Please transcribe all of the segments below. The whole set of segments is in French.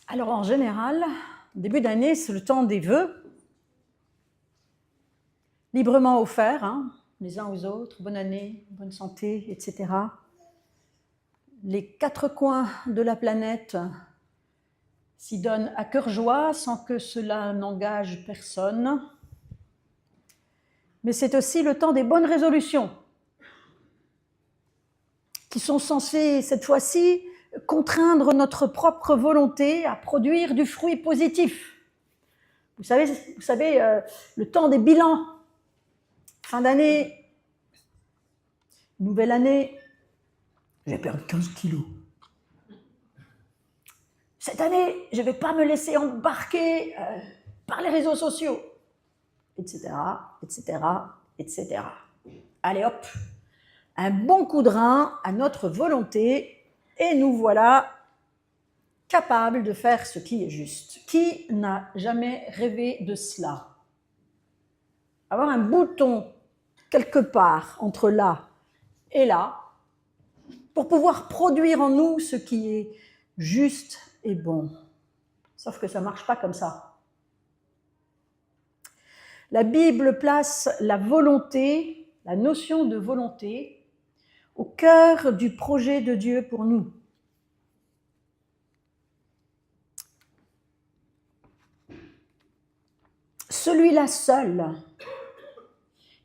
Alors en général, début d'année, c'est le temps des vœux, librement offerts, hein, les uns aux autres, bonne année, bonne santé, etc. Les quatre coins de la planète s'y donnent à cœur joie sans que cela n'engage personne. Mais c'est aussi le temps des bonnes résolutions qui sont censées, cette fois-ci, contraindre notre propre volonté à produire du fruit positif. Vous savez le temps des bilans, fin d'année, nouvelle année, j'ai perdu 15 kilos. Cette année, je ne vais pas me laisser embarquer par les réseaux sociaux, etc., etc., etc. Allez hop, un bon coup de rein à notre volonté et nous voilà capables de faire ce qui est juste. Qui n'a jamais rêvé de cela? Avoir un bouton quelque part entre là et là pour pouvoir produire en nous ce qui est juste et bon. Sauf que ça ne marche pas comme ça. La Bible place la volonté, la notion de volonté, au cœur du projet de Dieu pour nous. Celui-là seul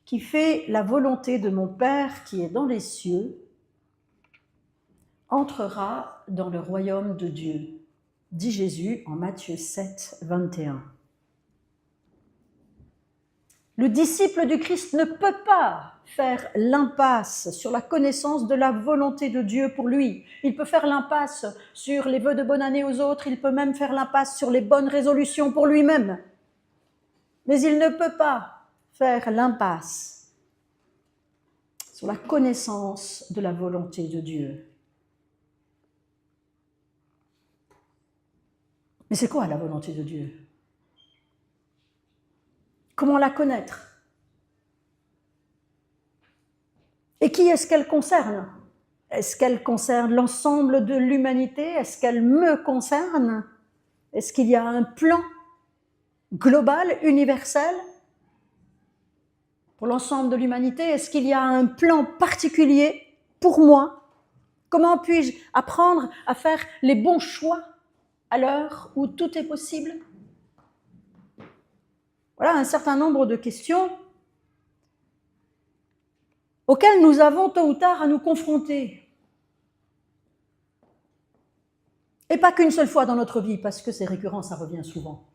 qui fait la volonté de mon Père qui est dans les cieux entrera dans le royaume de Dieu, dit Jésus en Matthieu 7, 21. Le disciple du Christ ne peut pas faire l'impasse sur la connaissance de la volonté de Dieu pour lui. Il peut faire l'impasse sur les vœux de bonne année aux autres, il peut même faire l'impasse sur les bonnes résolutions pour lui-même. Mais il ne peut pas faire l'impasse sur la connaissance de la volonté de Dieu. Mais c'est quoi la volonté de Dieu? Comment la connaître? Et qui est-ce qu'elle concerne? Est-ce qu'elle concerne l'ensemble de l'humanité? Est-ce qu'elle me concerne? Est-ce qu'il y a un plan global, universel pour l'ensemble de l'humanité? Est-ce qu'il y a un plan particulier pour moi? Comment puis-je apprendre à faire les bons choix à l'heure où tout est possible? Voilà un certain nombre de questions auxquelles nous avons tôt ou tard à nous confronter. Et pas qu'une seule fois dans notre vie, parce que c'est récurrent, ça revient souvent.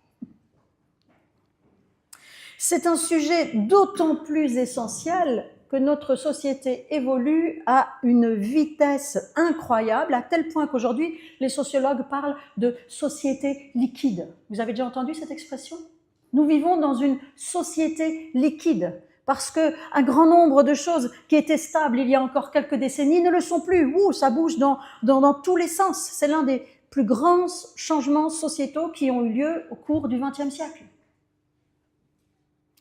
C'est un sujet d'autant plus essentiel que notre société évolue à une vitesse incroyable, à tel point qu'aujourd'hui, les sociologues parlent de société liquide. Vous avez déjà entendu cette expression? Nous vivons dans une société liquide, parce qu'un grand nombre de choses qui étaient stables il y a encore quelques décennies ne le sont plus. Ça bouge dans tous les sens. C'est l'un des plus grands changements sociétaux qui ont eu lieu au cours du XXe siècle.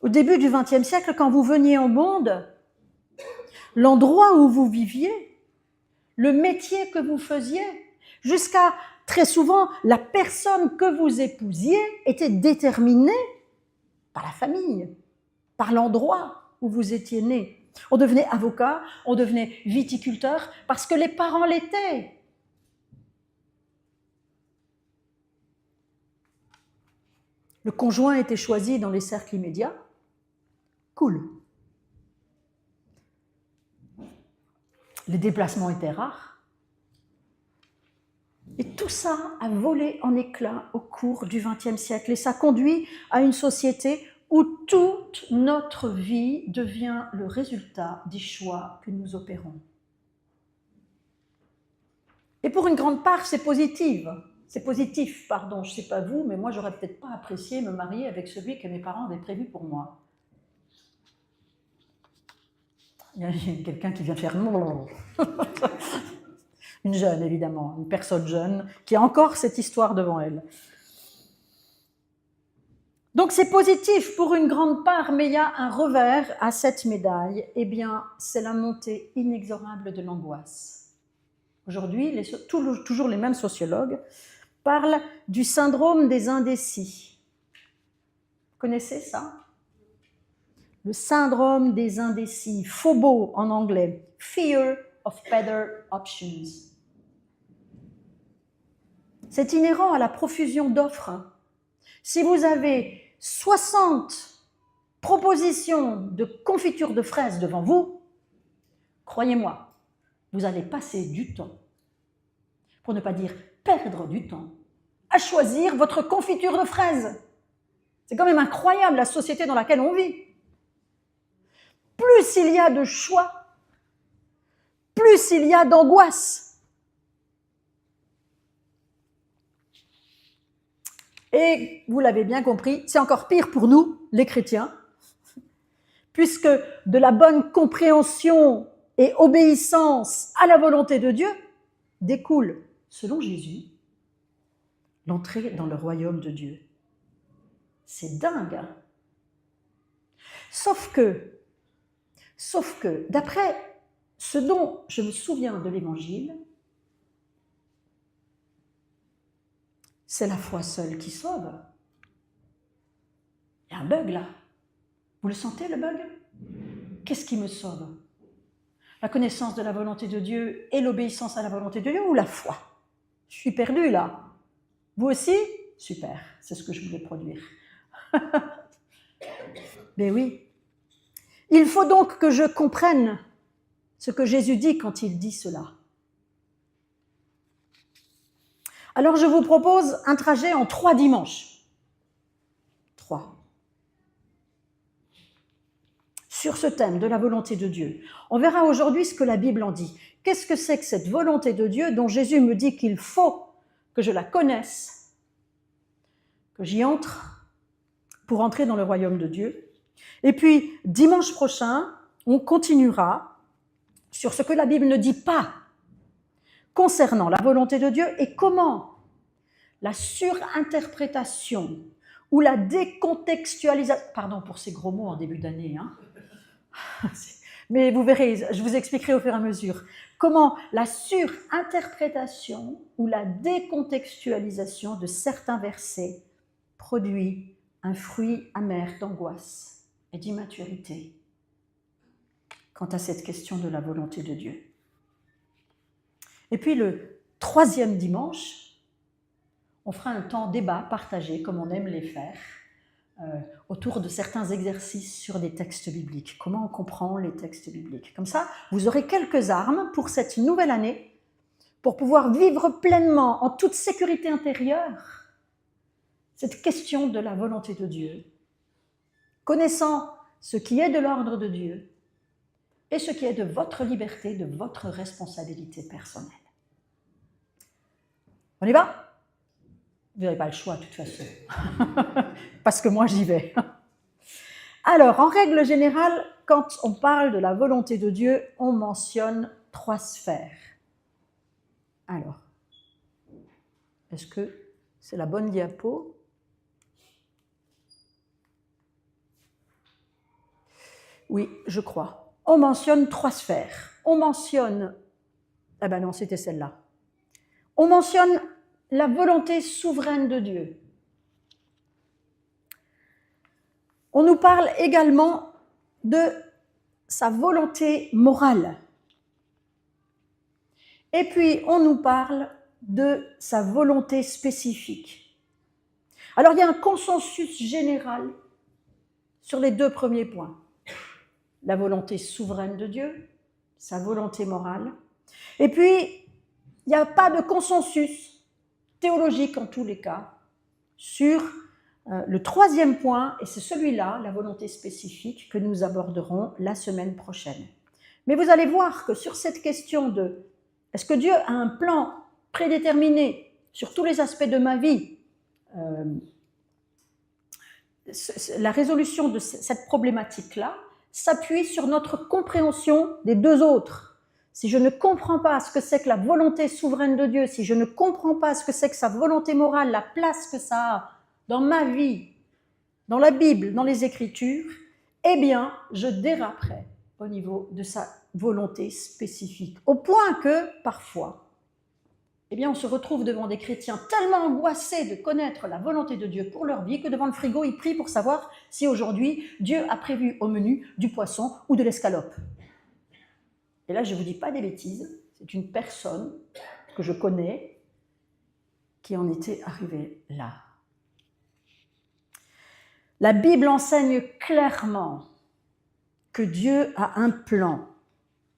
Au début du XXe siècle, quand vous veniez au monde, l'endroit où vous viviez, le métier que vous faisiez, jusqu'à très souvent la personne que vous épousiez était déterminée par la famille, par l'endroit où vous étiez né. On devenait avocat, on devenait viticulteur parce que les parents l'étaient. Le conjoint était choisi dans les cercles immédiats. Cool. Les déplacements étaient rares. Et tout ça a volé en éclats au cours du XXe siècle. Et ça conduit à une société où toute notre vie devient le résultat des choix que nous opérons. Et pour une grande part, c'est positif. Je ne sais pas vous, mais moi, j'aurais peut-être pas apprécié me marier avec celui que mes parents avaient prévu pour moi. Il y a quelqu'un qui vient faire une jeune, évidemment, une personne jeune, qui a encore cette histoire devant elle. Donc c'est positif pour une grande part, mais il y a un revers à cette médaille. Eh bien, c'est la montée inexorable de l'angoisse. Aujourd'hui, toujours les mêmes sociologues parle du syndrome des indécis. Vous connaissez ça? Le syndrome des indécis, FOBO en anglais, Fear of Better Options. C'est inhérent à la profusion d'offres. Si vous avez 60 propositions de confiture de fraises devant vous, croyez-moi, vous allez passer du temps, pour ne pas dire perdre du temps, à choisir votre confiture de fraises. C'est quand même incroyable la société dans laquelle on vit. Plus il y a de choix, plus il y a d'angoisse. Et vous l'avez bien compris, c'est encore pire pour nous, les chrétiens, puisque de la bonne compréhension et obéissance à la volonté de Dieu découle, selon Jésus, l'entrée dans le royaume de Dieu. C'est dingue, hein? Sauf que, d'après ce dont je me souviens de l'Évangile, c'est la foi seule qui sauve. Il y a un bug là. Vous le sentez, le bug? Qu'est-ce qui me sauve? La connaissance de la volonté de Dieu et l'obéissance à la volonté de Dieu ou la foi? Je suis perdue là. Vous aussi? Super, c'est ce que je voulais produire. Mais oui. Il faut donc que je comprenne ce que Jésus dit quand il dit cela. Alors je vous propose un trajet en 3 dimanches. 3. Sur ce thème de la volonté de Dieu. On verra aujourd'hui ce que la Bible en dit. Qu'est-ce que c'est que cette volonté de Dieu dont Jésus me dit qu'il faut que je la connaisse, que j'y entre pour entrer dans le royaume de Dieu. Et puis, dimanche prochain, on continuera sur ce que la Bible ne dit pas concernant la volonté de Dieu et comment la surinterprétation ou la décontextualisation, pardon pour ces gros mots en début d'année, hein, mais vous verrez, je vous expliquerai au fur et à mesure, comment la surinterprétation ou la décontextualisation de certains versets produit un fruit amer d'angoisse et d'immaturité quant à cette question de la volonté de Dieu. Et puis le 3e dimanche, on fera un temps débat partagé, comme on aime les faire, autour de certains exercices sur des textes bibliques. Comment on comprend les textes bibliques? Comme ça, vous aurez quelques armes pour cette nouvelle année, pour pouvoir vivre pleinement, en toute sécurité intérieure, cette question de la volonté de Dieu, connaissant ce qui est de l'ordre de Dieu et ce qui est de votre liberté, de votre responsabilité personnelle. On y va? Vous n'avez pas le choix de toute façon, parce que moi j'y vais. Alors, en règle générale, quand on parle de la volonté de Dieu, on mentionne 3 sphères. Alors, est-ce que c'est la bonne diapo? Oui, je crois. On mentionne 3 sphères. On mentionne... Ah ben non, c'était celle-là. On mentionne la volonté souveraine de Dieu. On nous parle également de sa volonté morale. Et puis, on nous parle de sa volonté spécifique. Alors, il y a un consensus général sur les 2 premiers points. La volonté souveraine de Dieu, sa volonté morale. Et puis, il n'y a pas de consensus théologique en tous les cas sur le 3e point, et c'est celui-là, la volonté spécifique, que nous aborderons la semaine prochaine. Mais vous allez voir que sur cette question de est-ce que Dieu a un plan prédéterminé sur tous les aspects de ma vie, la résolution de cette problématique-là s'appuie sur notre compréhension des 2 autres. Si je ne comprends pas ce que c'est que la volonté souveraine de Dieu, si je ne comprends pas ce que c'est que sa volonté morale, la place que ça a dans ma vie, dans la Bible, dans les Écritures, eh bien, je déraperai au niveau de sa volonté spécifique. Au point que, parfois, eh bien on se retrouve devant des chrétiens tellement angoissés de connaître la volonté de Dieu pour leur vie que devant le frigo, ils prient pour savoir si aujourd'hui Dieu a prévu au menu du poisson ou de l'escalope. Et là, je ne vous dis pas des bêtises, c'est une personne que je connais qui en était arrivée là. La Bible enseigne clairement que Dieu a un plan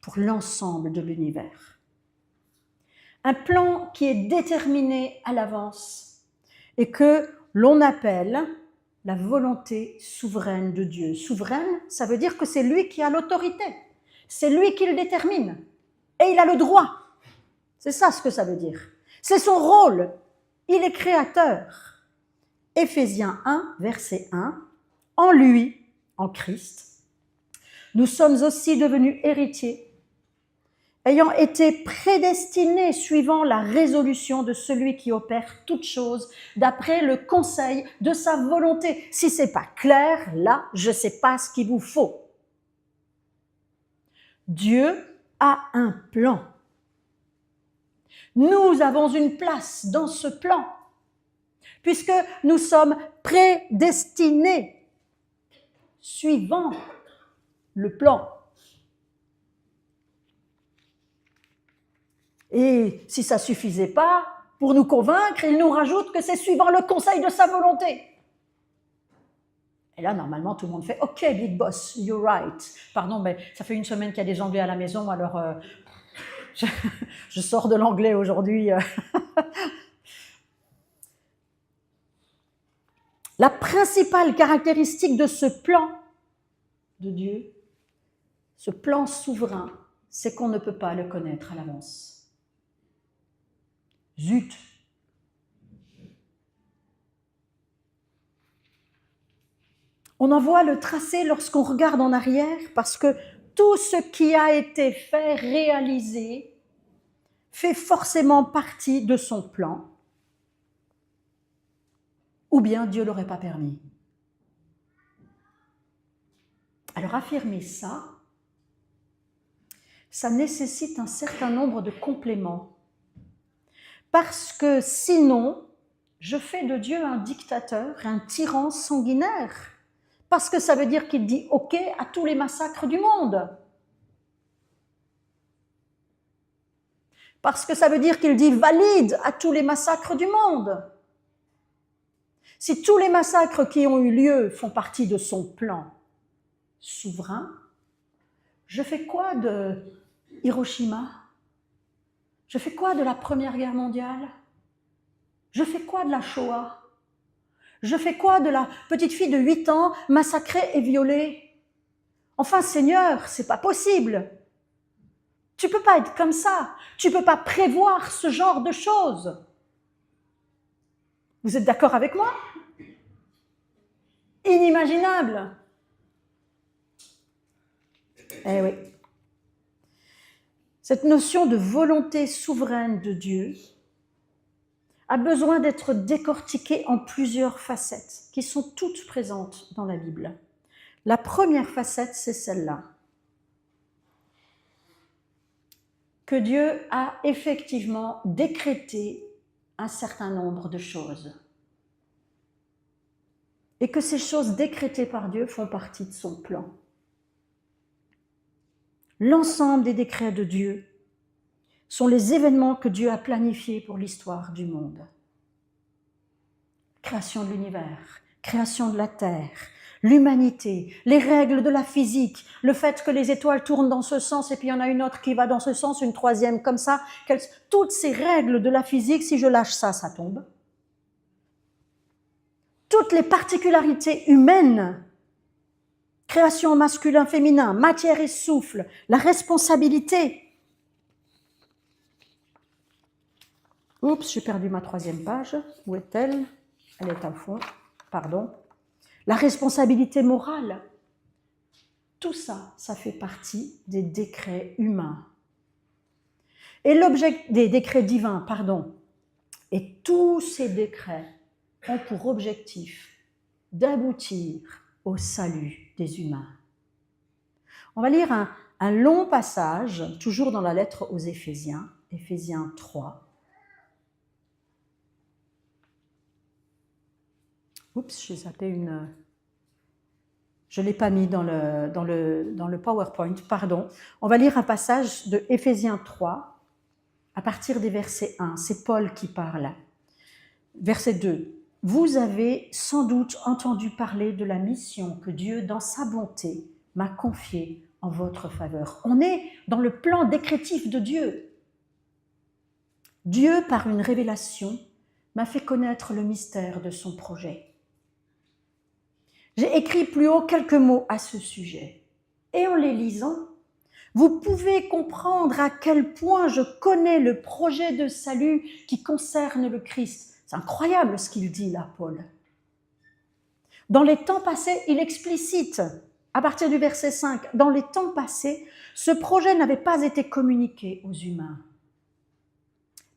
pour l'ensemble de l'univers. Un plan qui est déterminé à l'avance et que l'on appelle la volonté souveraine de Dieu. Souveraine, ça veut dire que c'est lui qui a l'autorité. C'est lui qui le détermine. Et il a le droit. C'est ça ce que ça veut dire. C'est son rôle. Il est créateur. Éphésiens 1, verset 1. En lui, en Christ, nous sommes aussi devenus héritiers, ayant été prédestinés suivant la résolution de celui qui opère toutes choses d'après le conseil de sa volonté. Si ce n'est pas clair, là, je ne sais pas ce qu'il vous faut. Dieu a un plan. Nous avons une place dans ce plan, puisque nous sommes prédestinés, suivant le plan. Et si ça ne suffisait pas, pour nous convaincre, il nous rajoute que c'est suivant le conseil de sa volonté. Et là, normalement, tout le monde fait « Ok, big boss, you're right ». Pardon, mais ça fait une semaine qu'il y a des Anglais à la maison, alors je sors de l'anglais aujourd'hui. La principale caractéristique de ce plan de Dieu, ce plan souverain, c'est qu'on ne peut pas le connaître à l'avance. Zut! On en voit le tracé lorsqu'on regarde en arrière, parce que tout ce qui a été fait, réalisé, fait forcément partie de son plan, ou bien Dieu ne l'aurait pas permis. Alors affirmer ça, ça nécessite un certain nombre de compléments, parce que sinon, je fais de Dieu un dictateur, un tyran sanguinaire, parce que ça veut dire qu'il dit « ok » à tous les massacres du monde. Parce que ça veut dire qu'il dit « valide » à tous les massacres du monde. Si tous les massacres qui ont eu lieu font partie de son plan souverain, je fais quoi de Hiroshima? Je fais quoi de la Première Guerre mondiale? Je fais quoi de la Shoah? Je fais quoi de la petite fille de 8 ans massacrée et violée? Enfin, Seigneur, c'est pas possible. Tu peux pas être comme ça. Tu peux pas prévoir ce genre de choses. Vous êtes d'accord avec moi? Inimaginable. Eh oui. Cette notion de volonté souveraine de Dieu a besoin d'être décortiquée en plusieurs facettes qui sont toutes présentes dans la Bible. La première facette, c'est celle-là. Que Dieu a effectivement décrété un certain nombre de choses. Et que ces choses décrétées par Dieu font partie de son plan. L'ensemble des décrets de Dieu sont les événements que Dieu a planifiés pour l'histoire du monde. Création de l'univers, création de la terre, l'humanité, les règles de la physique, le fait que les étoiles tournent dans ce sens et puis il y en a une autre qui va dans ce sens, une troisième comme ça. Toutes ces règles de la physique, si je lâche ça, ça tombe. Toutes les particularités humaines, création masculin-féminin, matière et souffle, la responsabilité. Oups, j'ai perdu ma troisième page. Où est-elle? Elle est au fond, pardon. La responsabilité morale. Tout ça, ça fait partie des décrets humains. Et l'objet des décrets divins, pardon. Et tous ces décrets ont pour objectif d'aboutir au salut des humains. On va lire un long passage, toujours dans la lettre aux Éphésiens, Éphésiens 3. Oups, j'ai zappé une... Je ne l'ai pas mis dans le PowerPoint, pardon. On va lire un passage de Éphésiens 3, à partir des versets 1. C'est Paul qui parle. Verset 2. « Vous avez sans doute entendu parler de la mission que Dieu, dans sa bonté, m'a confiée en votre faveur. » On est dans le plan décrétif de Dieu. Dieu, par une révélation, m'a fait connaître le mystère de son projet. J'ai écrit plus haut quelques mots à ce sujet. Et en les lisant, vous pouvez comprendre à quel point je connais le projet de salut qui concerne le Christ. C'est incroyable ce qu'il dit là, Paul. Dans les temps passés, il explicite, à partir du verset 5, dans les temps passés, ce projet n'avait pas été communiqué aux humains.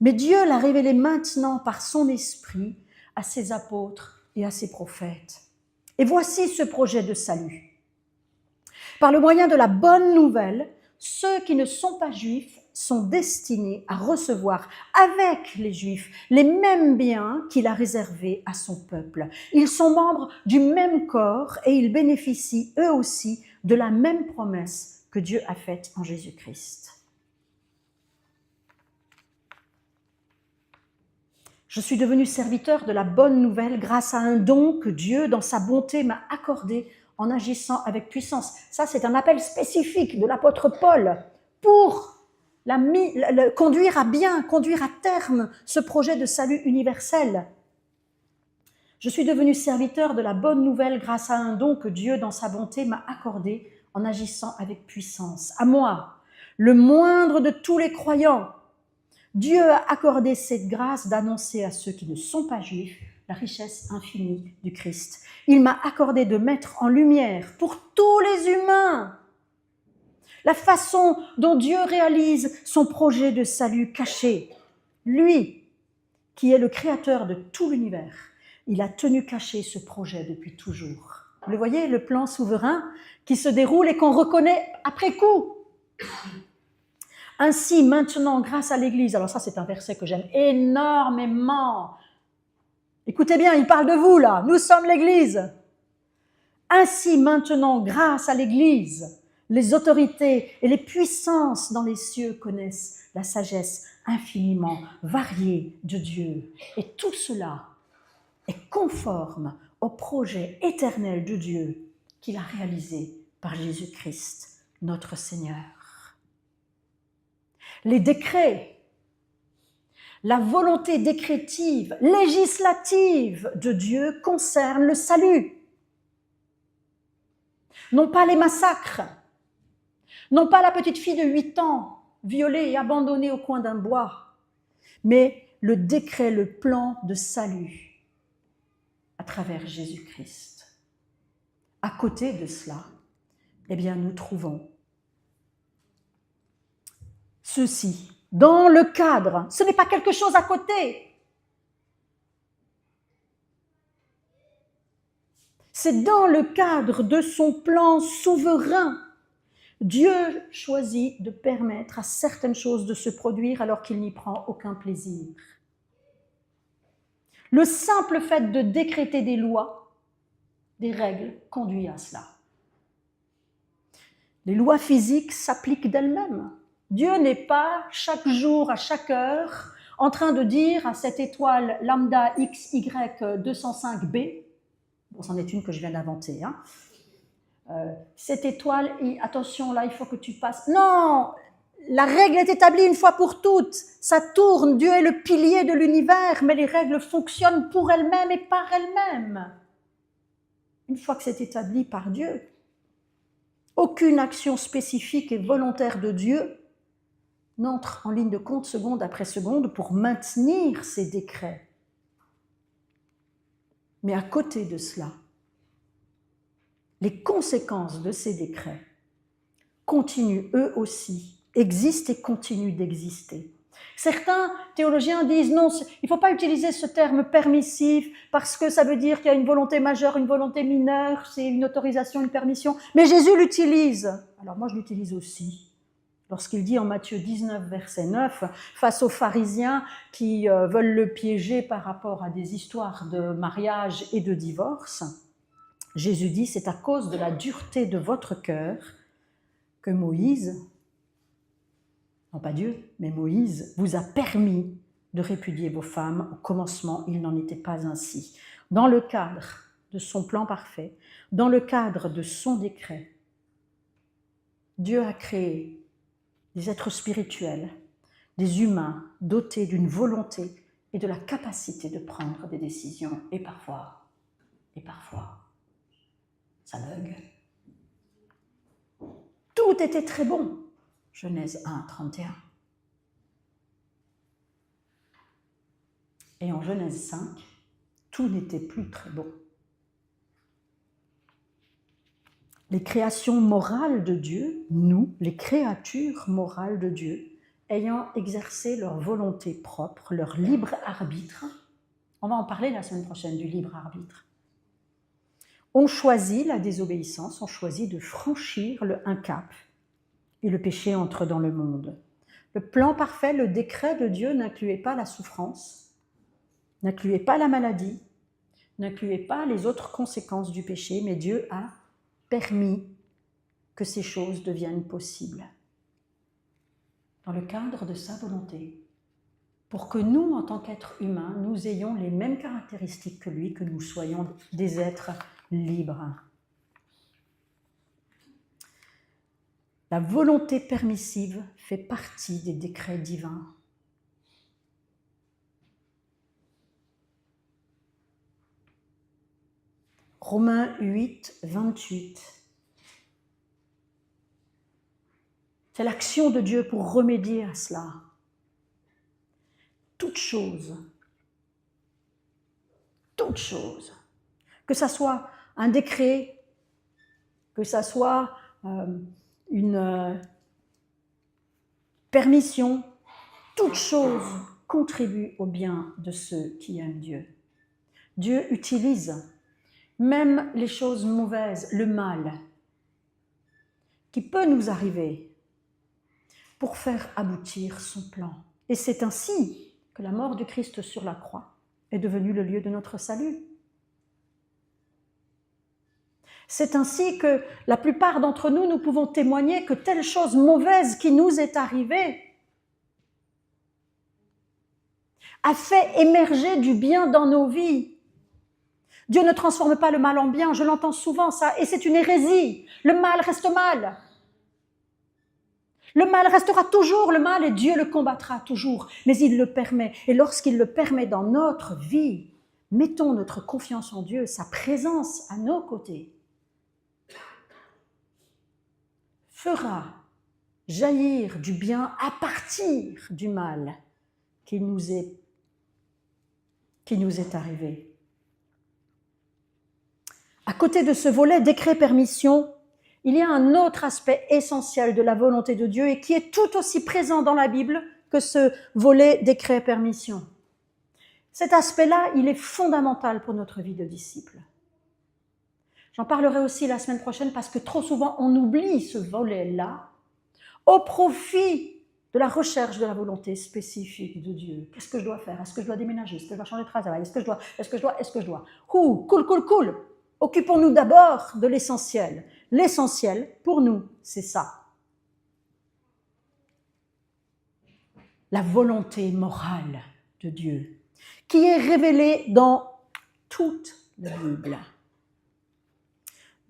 Mais Dieu l'a révélé maintenant par son esprit à ses apôtres et à ses prophètes. Et voici ce projet de salut. Par le moyen de la bonne nouvelle, ceux qui ne sont pas juifs sont destinés à recevoir avec les juifs les mêmes biens qu'il a réservés à son peuple. Ils sont membres du même corps et ils bénéficient eux aussi de la même promesse que Dieu a faite en Jésus-Christ. Je suis devenu serviteur de la bonne nouvelle grâce à un don que Dieu, dans sa bonté, m'a accordé en agissant avec puissance. Ça, c'est un appel spécifique de l'apôtre Paul pour conduire à bien, conduire à terme ce projet de salut universel. Je suis devenu serviteur de la bonne nouvelle grâce à un don que Dieu, dans sa bonté, m'a accordé en agissant avec puissance. À moi, le moindre de tous les croyants, Dieu a accordé cette grâce d'annoncer à ceux qui ne sont pas juifs la richesse infinie du Christ. Il m'a accordé de mettre en lumière pour tous les humains la façon dont Dieu réalise son projet de salut caché. Lui, qui est le créateur de tout l'univers, il a tenu caché ce projet depuis toujours. Vous le voyez, le plan souverain qui se déroule et qu'on reconnaît après coup. Ainsi, maintenant, grâce à l'Église, alors ça c'est un verset que j'aime énormément. Écoutez bien, il parle de vous là, nous sommes l'Église. Ainsi, maintenant, grâce à l'Église, les autorités et les puissances dans les cieux connaissent la sagesse infiniment variée de Dieu. Et tout cela est conforme au projet éternel de Dieu qu'il a réalisé par Jésus-Christ, notre Seigneur. Les décrets, la volonté décrétive, législative de Dieu concernent le salut. Non pas les massacres, non pas la petite fille de 8 ans violée et abandonnée au coin d'un bois, mais le décret, le plan de salut à travers Jésus-Christ. À côté de cela, eh bien, nous trouvons ceci, dans le cadre, ce n'est pas quelque chose à côté. C'est dans le cadre de son plan souverain. Dieu choisit de permettre à certaines choses de se produire alors qu'il n'y prend aucun plaisir. Le simple fait de décréter des lois, des règles, conduit à cela. Les lois physiques s'appliquent d'elles-mêmes. Dieu n'est pas chaque jour, à chaque heure, en train de dire à cette étoile lambda XY 205b, bon, c'en est une que je viens d'inventer, hein, cette étoile, attention là, il faut que tu passes. Non, la règle est établie une fois pour toutes. Ça tourne, Dieu est le pilier de l'univers, mais les règles fonctionnent pour elles-mêmes et par elles-mêmes. Une fois que c'est établi par Dieu, aucune action spécifique et volontaire de Dieu n'entre en ligne de compte seconde après seconde pour maintenir ces décrets. Mais à côté de cela, les conséquences de ces décrets continuent eux aussi, existent et continuent d'exister. Certains théologiens disent non, il ne faut pas utiliser ce terme permissif parce que ça veut dire qu'il y a une volonté majeure, une volonté mineure, c'est une autorisation, une permission. Mais Jésus l'utilise. Alors moi je l'utilise aussi. lorsqu'il dit en Matthieu 19, verset 9, face aux pharisiens qui veulent le piéger par rapport à des histoires de mariage et de divorce, Jésus dit, c'est à cause de la dureté de votre cœur que Moïse, non pas Dieu, mais Moïse, vous a permis de répudier vos femmes. Au commencement, il n'en était pas ainsi. Dans le cadre de son plan parfait, dans le cadre de son décret, Dieu a créé des êtres spirituels, des humains dotés d'une volonté et de la capacité de prendre des décisions. Et parfois, ça bug. Tout était très bon. Genèse 1, 31. Et en Genèse 5, tout n'était plus très bon. Les créations morales de Dieu, nous, les créatures morales de Dieu, ayant exercé leur volonté propre, leur libre arbitre, on va en parler la semaine prochaine du libre arbitre, ont choisi la désobéissance, ont choisi de franchir un cap, et le péché entre dans le monde. Le plan parfait, le décret de Dieu n'incluait pas la souffrance, n'incluait pas la maladie, n'incluait pas les autres conséquences du péché, mais Dieu a permis que ces choses deviennent possibles dans le cadre de sa volonté, pour que nous, en tant qu'êtres humains, nous ayons les mêmes caractéristiques que lui, que nous soyons des êtres libres. La volonté permissive fait partie des décrets divins. Romains 8, 28. C'est l'action de Dieu pour remédier à cela. Toute chose, que ça soit un décret, que ça soit une permission, toute chose contribue au bien de ceux qui aiment Dieu. Dieu utilise même les choses mauvaises, le mal, qui peut nous arriver pour faire aboutir son plan. Et c'est ainsi que la mort du Christ sur la croix est devenue le lieu de notre salut. C'est ainsi que la plupart d'entre nous, nous pouvons témoigner que telle chose mauvaise qui nous est arrivée a fait émerger du bien dans nos vies. Dieu ne transforme pas le mal en bien, je l'entends souvent ça, et c'est une hérésie. Le mal reste mal. Le mal restera toujours le mal et Dieu le combattra toujours, mais il le permet. Et lorsqu'il le permet dans notre vie, mettons notre confiance en Dieu, sa présence à nos côtés fera jaillir du bien à partir du mal qui nous est arrivé. À côté de ce volet décret-permission, il y a un autre aspect essentiel de la volonté de Dieu et qui est tout aussi présent dans la Bible que ce volet décret-permission. Cet aspect-là, il est fondamental pour notre vie de disciple. J'en parlerai aussi la semaine prochaine parce que trop souvent on oublie ce volet-là au profit de la recherche de la volonté spécifique de Dieu. Qu'est-ce que je dois faire? Est-ce que je dois déménager? Est-ce que je dois changer de travail? Est-ce que je dois? Cool. Occupons-nous d'abord de l'essentiel. L'essentiel, pour nous, c'est ça. La volonté morale de Dieu, qui est révélée dans toute la Bible.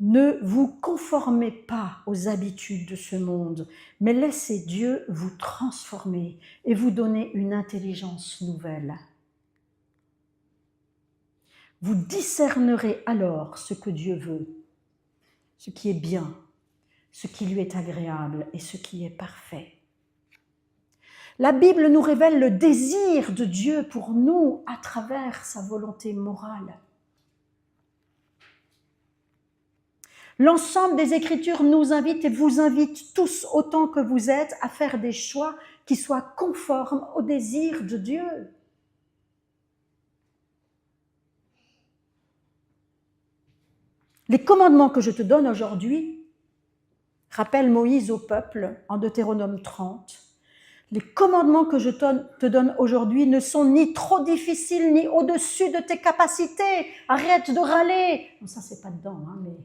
Ne vous conformez pas aux habitudes de ce monde, mais laissez Dieu vous transformer et vous donner une intelligence nouvelle. Vous discernerez alors ce que Dieu veut, ce qui est bien, ce qui lui est agréable et ce qui est parfait. La Bible nous révèle le désir de Dieu pour nous à travers sa volonté morale. L'ensemble des Écritures nous invite et vous invite tous autant que vous êtes à faire des choix qui soient conformes au désir de Dieu. Les commandements que je te donne aujourd'hui, rappelle Moïse au peuple en Deutéronome 30. Les commandements que je te donne aujourd'hui ne sont ni trop difficiles ni au-dessus de tes capacités. Arrête de râler. Bon, ça, c'est pas dedans, hein, mais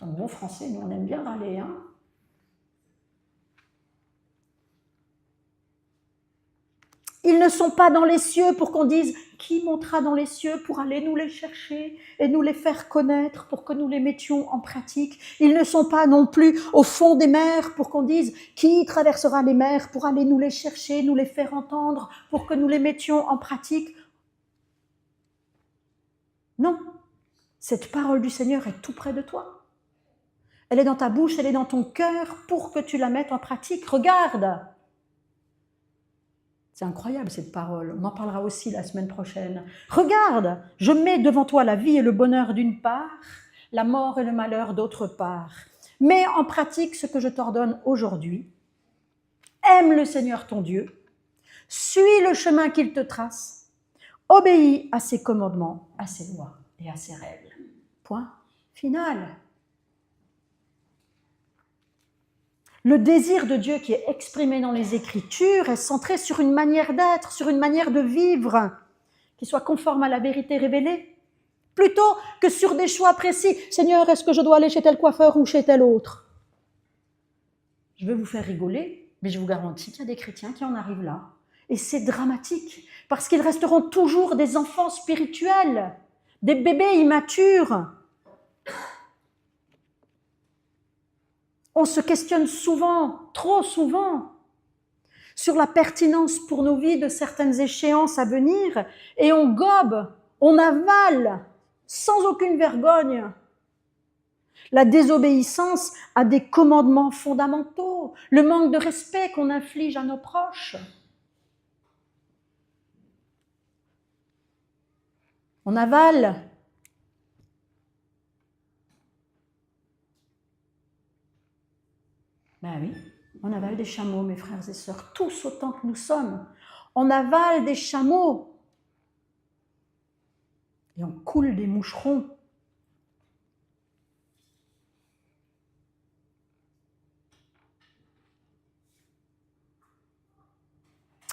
dans le bon français, nous, on aime bien râler, hein. Ils ne sont pas dans les cieux pour qu'on dise « Qui montera dans les cieux pour aller nous les chercher et nous les faire connaître pour que nous les mettions en pratique ?» Ils ne sont pas non plus au fond des mers pour qu'on dise « Qui traversera les mers pour aller nous les chercher, nous les faire entendre pour que nous les mettions en pratique ?» Non, cette parole du Seigneur est tout près de toi. Elle est dans ta bouche, elle est dans ton cœur pour que tu la mettes en pratique. Regarde! C'est incroyable cette parole, on en parlera aussi la semaine prochaine. Regarde, je mets devant toi la vie et le bonheur d'une part, la mort et le malheur d'autre part. Mets en pratique ce que je t'ordonne aujourd'hui. Aime le Seigneur ton Dieu, suis le chemin qu'il te trace, obéis à ses commandements, à ses lois et à ses règles. Point final. Le désir de Dieu qui est exprimé dans les Écritures est centré sur une manière d'être, sur une manière de vivre, qui soit conforme à la vérité révélée, plutôt que sur des choix précis. Seigneur, est-ce que je dois aller chez tel coiffeur ou chez tel autre? Je vais vous faire rigoler, mais je vous garantis qu'il y a des chrétiens qui en arrivent là. Et c'est dramatique, parce qu'ils resteront toujours des enfants spirituels, des bébés immatures. On se questionne souvent, trop souvent, sur la pertinence pour nos vies de certaines échéances à venir et on gobe, on avale, sans aucune vergogne, la désobéissance à des commandements fondamentaux, le manque de respect qu'on inflige à nos proches. On avale ben oui, on avale des chameaux, mes frères et sœurs, tous autant que nous sommes. On avale des chameaux et on coule des moucherons.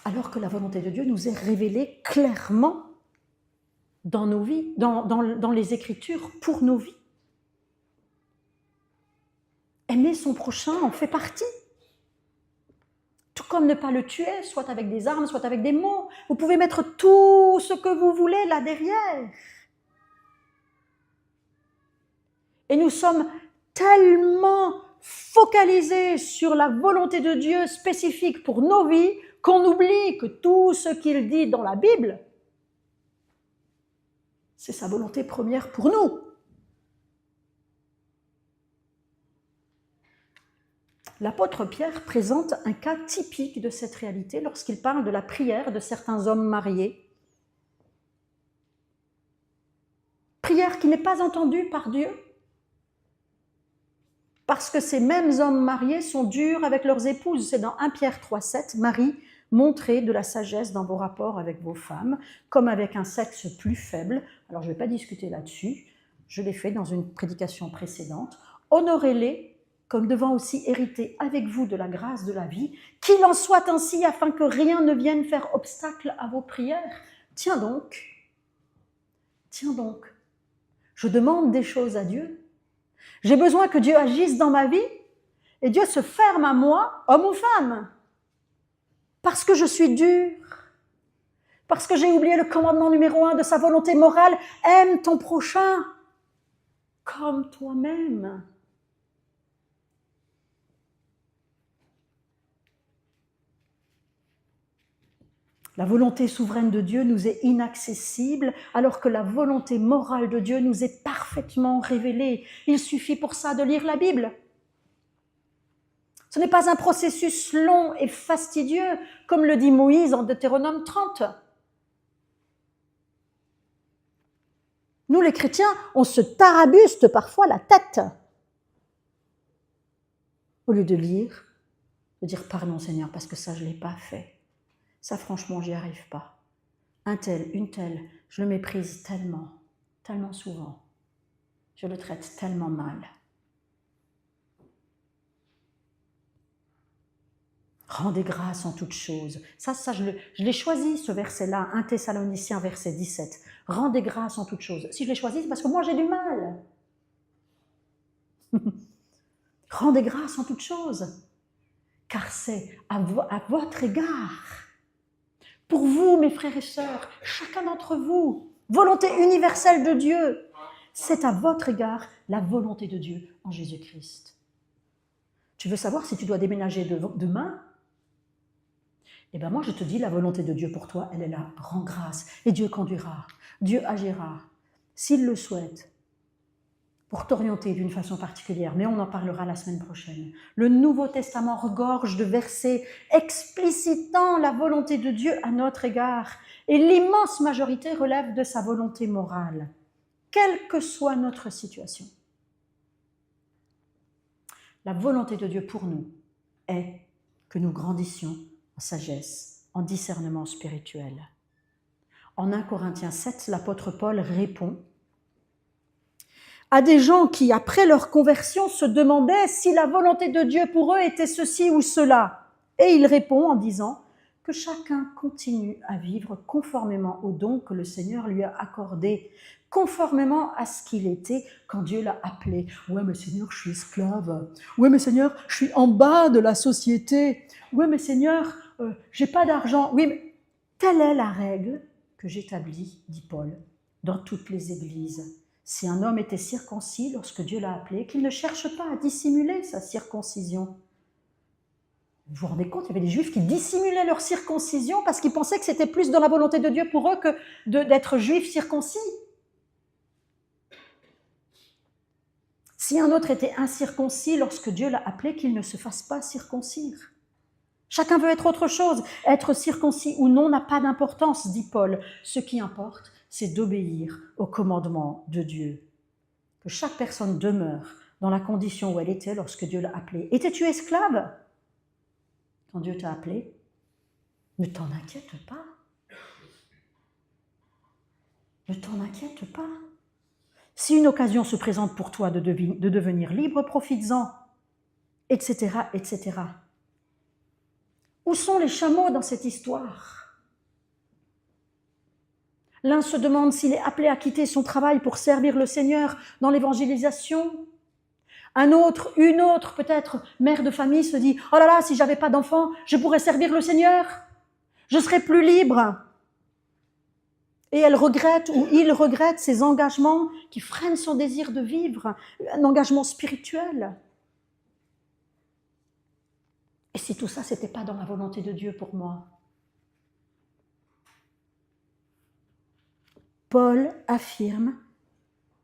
Alors que la volonté de Dieu nous est révélée clairement dans nos vies, dans les Écritures, pour nos vies. Aimer son prochain en fait partie. Tout comme ne pas le tuer, soit avec des armes, soit avec des mots. Vous pouvez mettre tout ce que vous voulez là derrière. Et nous sommes tellement focalisés sur la volonté de Dieu spécifique pour nos vies qu'on oublie que tout ce qu'il dit dans la Bible, c'est sa volonté première pour nous. L'apôtre Pierre présente un cas typique de cette réalité lorsqu'il parle de la prière de certains hommes mariés. Prière qui n'est pas entendue par Dieu, parce que ces mêmes hommes mariés sont durs avec leurs épouses. C'est dans 1 Pierre 3,7, Marie, montrez de la sagesse dans vos rapports avec vos femmes, comme avec un sexe plus faible. Alors je ne vais pas discuter là-dessus, je l'ai fait dans une prédication précédente. Honorez-les comme devant aussi hériter avec vous de la grâce de la vie, qu'il en soit ainsi afin que rien ne vienne faire obstacle à vos prières. Tiens donc, je demande des choses à Dieu, j'ai besoin que Dieu agisse dans ma vie, et Dieu se ferme à moi, homme ou femme, parce que je suis dur, parce que j'ai oublié le commandement numéro 1 de sa volonté morale, aime ton prochain comme toi-même. La volonté souveraine de Dieu nous est inaccessible, alors que la volonté morale de Dieu nous est parfaitement révélée. Il suffit pour ça de lire la Bible. Ce n'est pas un processus long et fastidieux, comme le dit Moïse en Deutéronome 30. Nous, les chrétiens, on se tarabuste parfois la tête. Au lieu de lire, de dire « Pardon Seigneur, parce que ça, je ne l'ai pas fait. » Ça, franchement, j'y arrive pas. Un tel, une telle, je le méprise tellement, tellement souvent. Je le traite tellement mal. Rendez grâce en toutes choses. Ça je l'ai choisi, ce verset-là, 1 Thessaloniciens, verset 17. Rendez grâce en toutes choses. Si je l'ai choisi, c'est parce que moi j'ai du mal. Rendez grâce en toutes choses, car c'est à votre égard. Pour vous, mes frères et sœurs, chacun d'entre vous, volonté universelle de Dieu, c'est à votre égard la volonté de Dieu en Jésus-Christ. Tu veux savoir si tu dois déménager demain ? Eh bien moi je te dis, la volonté de Dieu pour toi, elle est là, rends grâce, et Dieu conduira, Dieu agira, s'il le souhaite, pour t'orienter d'une façon particulière, mais on en parlera la semaine prochaine. Le Nouveau Testament regorge de versets explicitant la volonté de Dieu à notre égard, et l'immense majorité relève de sa volonté morale, quelle que soit notre situation. La volonté de Dieu pour nous est que nous grandissions en sagesse, en discernement spirituel. En 1 Corinthiens 7, l'apôtre Paul répond à des gens qui, après leur conversion, se demandaient si la volonté de Dieu pour eux était ceci ou cela. Et il répond en disant que chacun continue à vivre conformément au don que le Seigneur lui a accordé, conformément à ce qu'il était quand Dieu l'a appelé. « Ouais, mais Seigneur, je suis esclave. Ouais, mais Seigneur, je suis en bas de la société. Ouais, mais Seigneur, j'ai pas d'argent. » Oui, mais telle est la règle que j'établis, dit Paul, dans toutes les églises. Si un homme était circoncis lorsque Dieu l'a appelé, qu'il ne cherche pas à dissimuler sa circoncision. Vous vous rendez compte, il y avait des Juifs qui dissimulaient leur circoncision parce qu'ils pensaient que c'était plus dans la volonté de Dieu pour eux que d'être Juifs circoncis. Si un autre était incirconcis lorsque Dieu l'a appelé, qu'il ne se fasse pas circoncire. Chacun veut être autre chose. Être circoncis ou non n'a pas d'importance, dit Paul. Ce qui importe, c'est d'obéir au commandement de Dieu. Que chaque personne demeure dans la condition où elle était lorsque Dieu l'a appelée. Étais-tu esclave quand Dieu t'a appelé? Ne t'en inquiète pas. Ne t'en inquiète pas. Si une occasion se présente pour toi de devenir libre, profites-en, etc., etc. Où sont les chameaux dans cette histoire? L'un se demande s'il est appelé à quitter son travail pour servir le Seigneur dans l'évangélisation. Une autre, peut-être mère de famille se dit « Oh là là, si j'avais pas d'enfant, je pourrais servir le Seigneur. Je serais plus libre. » Et elle regrette ou il regrette ses engagements qui freinent son désir de vivre, un engagement spirituel. Et si tout ça, c'était pas dans la volonté de Dieu pour moi? Paul affirme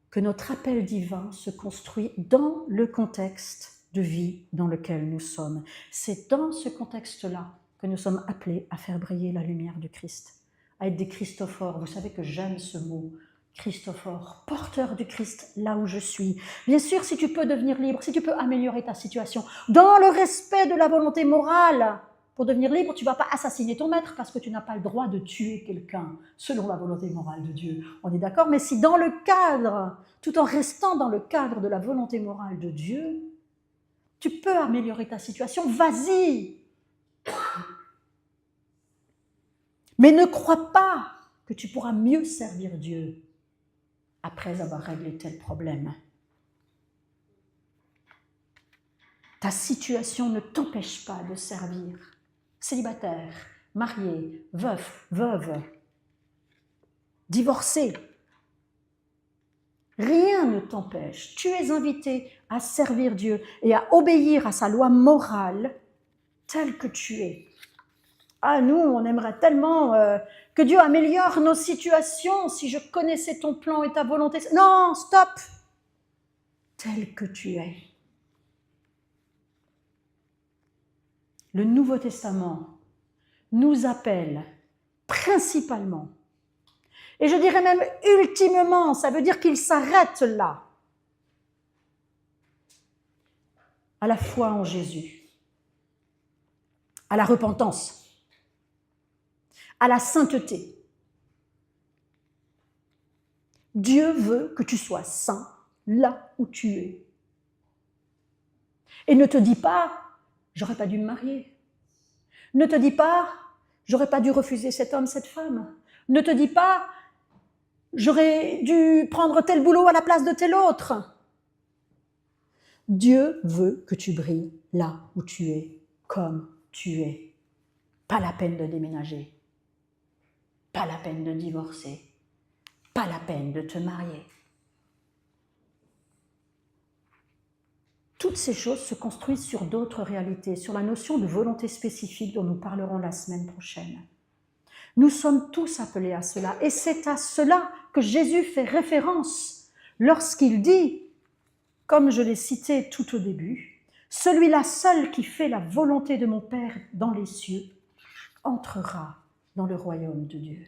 que notre appel divin se construit dans le contexte de vie dans lequel nous sommes. C'est dans ce contexte-là que nous sommes appelés à faire briller la lumière du Christ, à être des Christophores. Vous savez que j'aime ce mot, Christophore, porteur du Christ là où je suis. Bien sûr, si tu peux devenir libre, si tu peux améliorer ta situation, dans le respect de la volonté morale, pour devenir libre, tu ne vas pas assassiner ton maître parce que tu n'as pas le droit de tuer quelqu'un selon la volonté morale de Dieu. On est d'accord? Mais si dans le cadre, tout en restant dans le cadre de la volonté morale de Dieu, tu peux améliorer ta situation, vas-y. Mais ne crois pas que tu pourras mieux servir Dieu après avoir réglé tel problème. Ta situation ne t'empêche pas de servir. Célibataire, marié, veuf, veuve, divorcé. Rien ne t'empêche. Tu es invité à servir Dieu et à obéir à sa loi morale telle que tu es. Ah, nous, on aimerait tellement que Dieu améliore nos situations si je connaissais ton plan et ta volonté. Non, stop! Tel que tu es. Le Nouveau Testament nous appelle principalement, et je dirais même ultimement, ça veut dire qu'il s'arrête là, à la foi en Jésus, à la repentance, à la sainteté. Dieu veut que tu sois saint là où tu es. Et ne te dis pas, j'aurais pas dû me marier. Ne te dis pas, j'aurais pas dû refuser cet homme, cette femme. Ne te dis pas, j'aurais dû prendre tel boulot à la place de tel autre. Dieu veut que tu brilles là où tu es, comme tu es. Pas la peine de déménager, pas la peine de divorcer, pas la peine de te marier. Toutes ces choses se construisent sur d'autres réalités, sur la notion de volonté spécifique dont nous parlerons la semaine prochaine. Nous sommes tous appelés à cela, et c'est à cela que Jésus fait référence lorsqu'il dit, comme je l'ai cité tout au début, « Celui-là seul qui fait la volonté de mon Père dans les cieux entrera dans le royaume de Dieu. »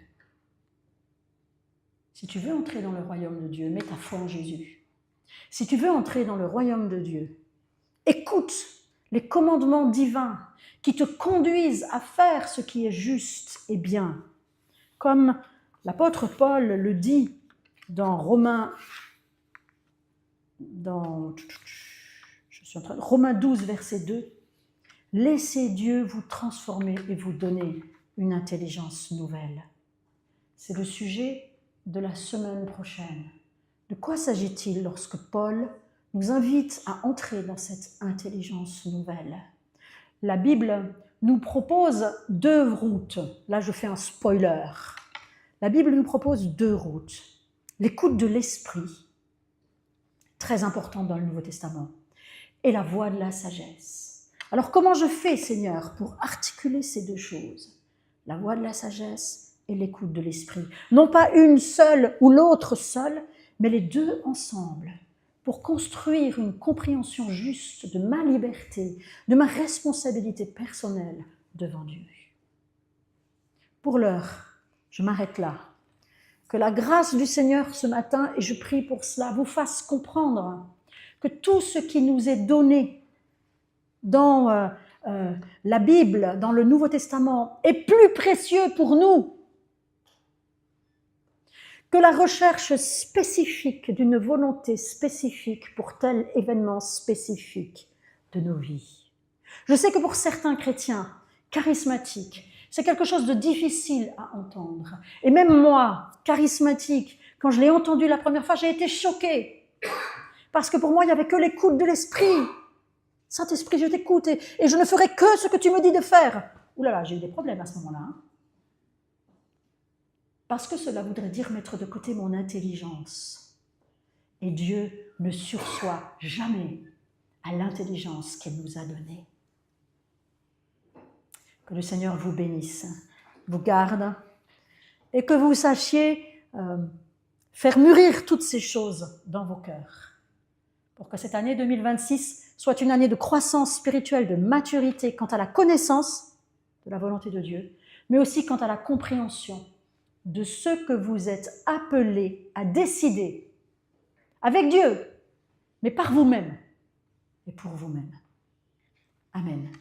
Si tu veux entrer dans le royaume de Dieu, mets ta foi en Jésus. Si tu veux entrer dans le royaume de Dieu, écoute les commandements divins qui te conduisent à faire ce qui est juste et bien. Comme l'apôtre Paul le dit dans Romains 12, verset 2, « Laissez Dieu vous transformer et vous donner une intelligence nouvelle. » C'est le sujet de la semaine prochaine. De quoi s'agit-il lorsque Paul nous invite à entrer dans cette intelligence nouvelle? La Bible nous propose 2 routes. Là, je fais un spoiler. La Bible nous propose 2 routes. L'écoute de l'esprit, très important dans le Nouveau Testament, et la voie de la sagesse. Alors, comment je fais, Seigneur, pour articuler ces 2 choses? La voie de la sagesse et l'écoute de l'esprit. Non pas une seule ou l'autre seule, mais les 2 ensemble, pour construire une compréhension juste de ma liberté, de ma responsabilité personnelle devant Dieu. Pour l'heure, je m'arrête là. Que la grâce du Seigneur ce matin, et je prie pour cela, vous fasse comprendre que tout ce qui nous est donné dans la Bible, dans le Nouveau Testament, est plus précieux pour nous que la recherche spécifique d'une volonté spécifique pour tel événement spécifique de nos vies. Je sais que pour certains chrétiens charismatiques, c'est quelque chose de difficile à entendre. Et même moi, charismatique, quand je l'ai entendu la première fois, j'ai été choquée. Parce que pour moi, il n'y avait que l'écoute de l'esprit. Saint-Esprit, je t'écoute et je ne ferai que ce que tu me dis de faire. Ouh là là, j'ai eu des problèmes à ce moment-là. Parce que cela voudrait dire mettre de côté mon intelligence. Et Dieu ne sursoit jamais à l'intelligence qu'il nous a donnée. Que le Seigneur vous bénisse, vous garde, et que vous sachiez faire mûrir toutes ces choses dans vos cœurs. Pour que cette année 2026 soit une année de croissance spirituelle, de maturité quant à la connaissance de la volonté de Dieu, mais aussi quant à la compréhension de ce que vous êtes appelés à décider avec Dieu, mais par vous-même et pour vous-même. Amen.